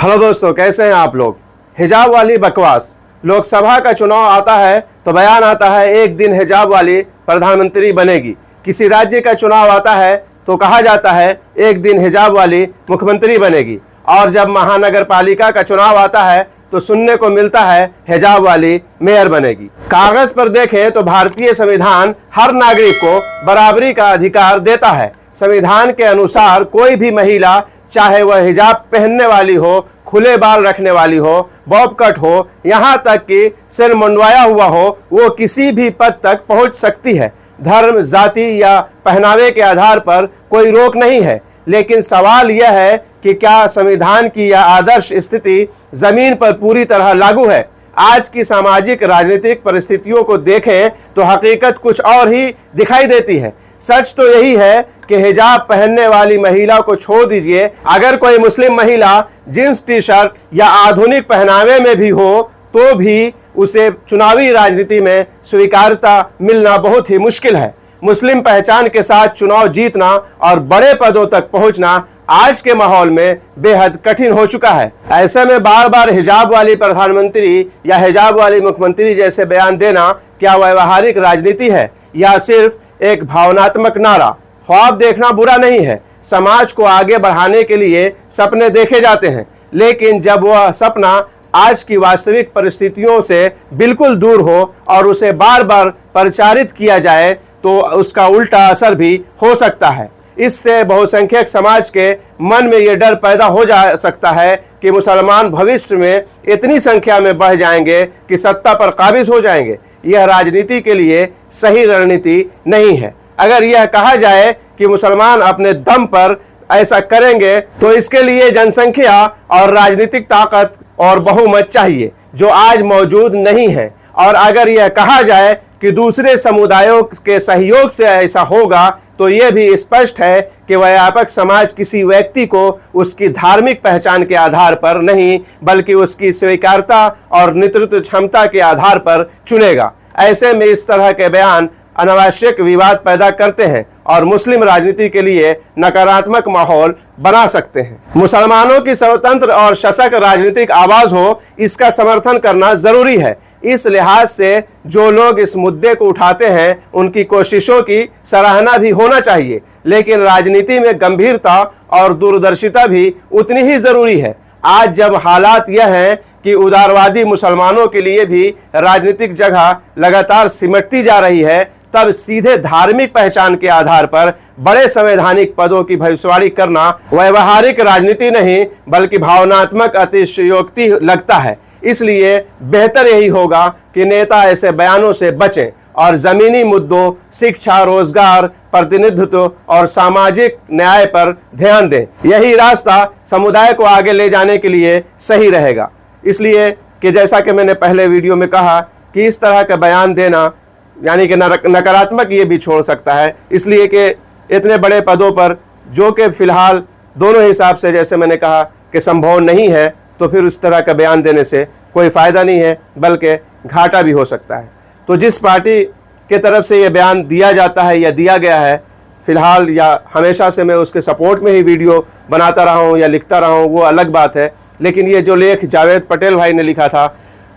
Hello दोस्तों, कैसे हैं आप लोग। हिजाब वाली बकवास। लोकसभा का चुनाव आता है तो बयान आता है एक दिन हिजाब वाली प्रधानमंत्री बनेगी। किसी राज्य का चुनाव आता है तो कहा जाता है एक दिन हिजाब वाली मुख्यमंत्री बनेगी। और जब महानगर पालिका का चुनाव आता है तो सुनने को मिलता है हिजाब वाली मेयर बनेगी। कागज पर देखें तो भारतीय संविधान हर नागरिक को बराबरी का अधिकार देता है। संविधान के अनुसार कोई भी महिला, चाहे वह हिजाब पहनने वाली हो, खुले बाल रखने वाली हो, बॉब कट हो, यहाँ तक कि सिर मुंडवाया हुआ हो, वो किसी भी पद तक पहुँच सकती है। धर्म, जाति या पहनावे के आधार पर कोई रोक नहीं है। लेकिन सवाल यह है कि क्या संविधान की यह आदर्श स्थिति जमीन पर पूरी तरह लागू है। आज की सामाजिक राजनीतिक परिस्थितियों को देखें तो हकीकत कुछ और ही दिखाई देती है। सच तो यही है कि हिजाब पहनने वाली महिला को छोड़ दीजिए, अगर कोई मुस्लिम महिला जींस टी शर्ट या आधुनिक पहनावे में भी हो तो भी उसे चुनावी राजनीति में स्वीकार्यता मिलना बहुत ही मुश्किल है। मुस्लिम पहचान के साथ चुनाव जीतना और बड़े पदों तक पहुंचना आज के माहौल में बेहद कठिन हो चुका है। ऐसे में बार बार हिजाब वाली प्रधानमंत्री या हिजाब वाली मुख्यमंत्री जैसे बयान देना क्या व्यावहारिक राजनीति है या सिर्फ एक भावनात्मक नारा। ख्वाब देखना बुरा नहीं है, समाज को आगे बढ़ाने के लिए सपने देखे जाते हैं, लेकिन जब वह सपना आज की वास्तविक परिस्थितियों से बिल्कुल दूर हो और उसे बार बार प्रचारित किया जाए तो उसका उल्टा असर भी हो सकता है। इससे बहुसंख्यक समाज के मन में ये डर पैदा हो जा सकता है कि मुसलमान भविष्य में इतनी संख्या में बढ़ जाएंगे कि सत्ता पर काबिज हो जाएंगे। यह राजनीति के लिए सही रणनीति नहीं है। अगर यह कहा जाए कि मुसलमान अपने दम पर ऐसा करेंगे तो इसके लिए जनसंख्या और राजनीतिक ताकत और बहुमत चाहिए, जो आज मौजूद नहीं है। और अगर यह कहा जाए कि दूसरे समुदायों के सहयोग से ऐसा होगा तो यह भी स्पष्ट है कि व्यापक समाज किसी व्यक्ति को उसकी धार्मिक पहचान के आधार पर नहीं, बल्कि उसकी स्वीकार्यता और नेतृत्व क्षमता के आधार पर चुनेगा। ऐसे में इस तरह के बयान अनावश्यक विवाद पैदा करते हैं और मुस्लिम राजनीति के लिए नकारात्मक माहौल बना सकते हैं। मुसलमानों की स्वतंत्र और सशक्त राजनीतिक आवाज हो, इसका समर्थन करना जरूरी है। इस लिहाज से जो लोग इस मुद्दे को उठाते हैं उनकी कोशिशों की सराहना भी होना चाहिए, लेकिन राजनीति में गंभीरता और दूरदर्शिता भी उतनी ही जरूरी है। आज जब हालात यह हैं कि उदारवादी मुसलमानों के लिए भी राजनीतिक जगह लगातार सिमटती जा रही है, तब सीधे धार्मिक पहचान के आधार पर बड़े संवैधानिक पदों की भविष्यवाणी करना व्यावहारिक राजनीति नहीं, बल्कि भावनात्मक अतिशयोक्ति लगता है। इसलिए बेहतर यही होगा कि नेता ऐसे बयानों से बचें और जमीनी मुद्दों, शिक्षा, रोजगार, प्रतिनिधित्व और सामाजिक न्याय पर ध्यान दें। यही रास्ता समुदाय को आगे ले जाने के लिए सही रहेगा। इसलिए कि जैसा कि मैंने पहले वीडियो में कहा कि इस तरह का बयान देना यानी कि नकारात्मक ये भी छोड़ सकता है, इसलिए कि इतने बड़े पदों पर जो कि फिलहाल दोनों हिसाब से जैसे मैंने कहा कि संभव नहीं है, तो फिर उस तरह का बयान देने से कोई फ़ायदा नहीं है, बल्कि घाटा भी हो सकता है। तो जिस पार्टी के तरफ से ये बयान दिया जाता है या दिया गया है, फ़िलहाल या हमेशा से मैं उसके सपोर्ट में ही वीडियो बनाता रहा हूँ या लिखता रहा हूँ, वो अलग बात है। लेकिन ये जो लेख जावेद पटेल भाई ने लिखा था,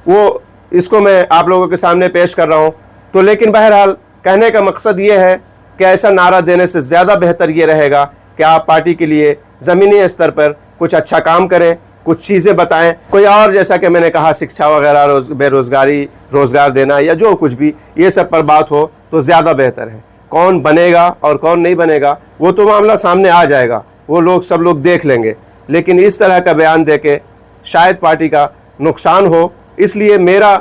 वो इसको मैं आप लोगों के सामने पेश कर रहा हूँ। तो लेकिन बहरहाल कहने का मकसद ये है कि ऐसा नारा देने से ज़्यादा बेहतर ये रहेगा कि आप पार्टी के लिए ज़मीनी स्तर पर कुछ अच्छा काम करें, कुछ चीज़ें बताएं, कोई और जैसा कि मैंने कहा शिक्षा वगैरह, बेरोज़गारी, रोज़गार देना या जो कुछ भी, ये सब पर बात हो तो ज़्यादा बेहतर है। कौन बनेगा और कौन नहीं बनेगा वो तो मामला सामने आ जाएगा, वो लोग सब लोग देख लेंगे। लेकिन इस तरह का बयान दे के शायद पार्टी का नुकसान हो, इसलिए मेरा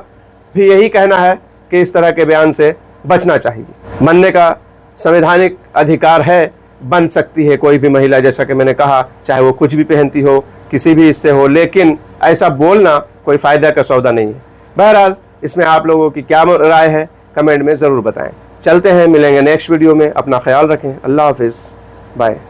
भी यही कहना है कि इस तरह के बयान से बचना चाहिए। बनने का संवैधानिक अधिकार है, बन सकती है कोई भी महिला, जैसा कि मैंने कहा, चाहे वो कुछ भी पहनती हो, किसी भी इससे हो, लेकिन ऐसा बोलना कोई फ़ायदा का सौदा नहीं है। बहरहाल इसमें आप लोगों की क्या राय है कमेंट में ज़रूर बताएं। चलते हैं, मिलेंगे नेक्स्ट वीडियो में। अपना ख्याल रखें। अल्लाह हाफिज़, बाय।